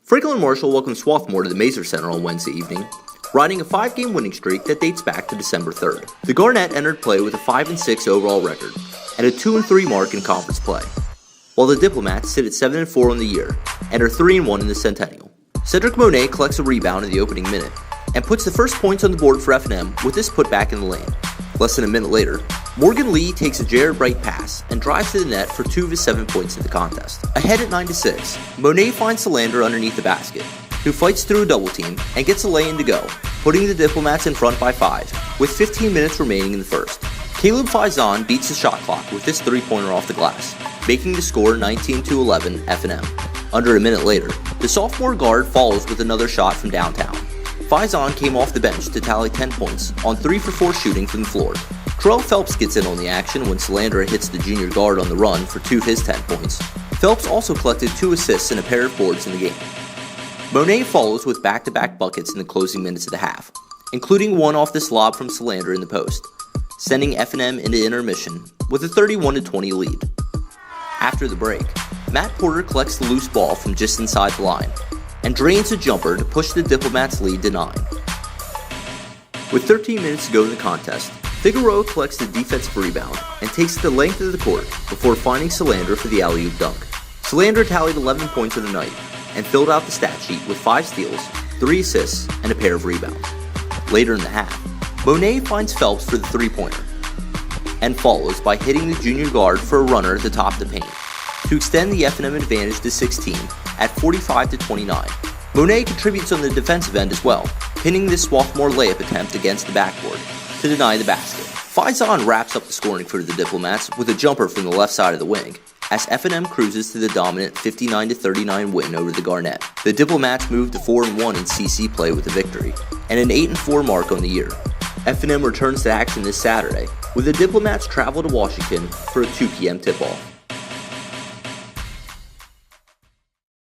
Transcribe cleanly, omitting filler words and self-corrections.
Franklin Marshall welcomed Swarthmore to the Mazer Center on Wednesday evening, riding a 5-game winning streak that dates back to December 3rd. The Garnet entered play with a 5-6 overall record and a 2-3 mark in conference play, while the Diplomats sit at 7-4 on the year and are 3-1 in the Centennial. Cedric Monet collects a rebound in the opening minute and puts the first points on the board for F&M with this put back in the lane. Less than a minute later, Morgan Lee takes a Jared Bright pass and drives to the net for 2 of his 7 points in the contest. Ahead at 9-6, Monet finds Solander underneath the basket, who fights through a double team and gets a lay-in to go, putting the Diplomats in front by 5, with 15 minutes remaining in the first. Caleb Faison beats the shot clock with this 3-pointer off the glass, making the score 19-11 F&M. Under a minute later, the sophomore guard follows with another shot from downtown. Faison came off the bench to tally 10 points on 3 for 4 shooting from the floor. Terrell Phelps gets in on the action when Solander hits the junior guard on the run for 2 of his 10 points. Phelps also collected 2 assists and a pair of boards in the game. Monet follows with back-to-back buckets in the closing minutes of the half, including one off this lob from Solander in the post, sending F&M into intermission with a 31-20 lead. After the break, Matt Porter collects the loose ball from just inside the line and drains a jumper to push the Diplomats' lead to 9. With 13 minutes to go in the contest, Figueroa collects the defensive rebound and takes it the length of the court before finding Solander for the alley-oop dunk. Solander tallied 11 points of the night and filled out the stat sheet with 5 steals, 3 assists, and a pair of rebounds. Later in the half, Monet finds Phelps for the 3-pointer and follows by hitting the junior guard for a runner at the top of the paint to extend the F&M advantage to 16 at 45-29. Monet contributes on the defensive end as well, pinning this Swarthmore layup attempt against the backboard to deny the basket. Faison wraps up the scoring for the Diplomats with a jumper from the left side of the wing, as F&M cruises to the dominant 59-39 win over the Garnet. The Diplomats move to 4-1 in CC play with a victory, and an 8-4 mark on the year. F&M returns to action this Saturday, with the Diplomats travel to Washington for a 2 p.m. tip-off.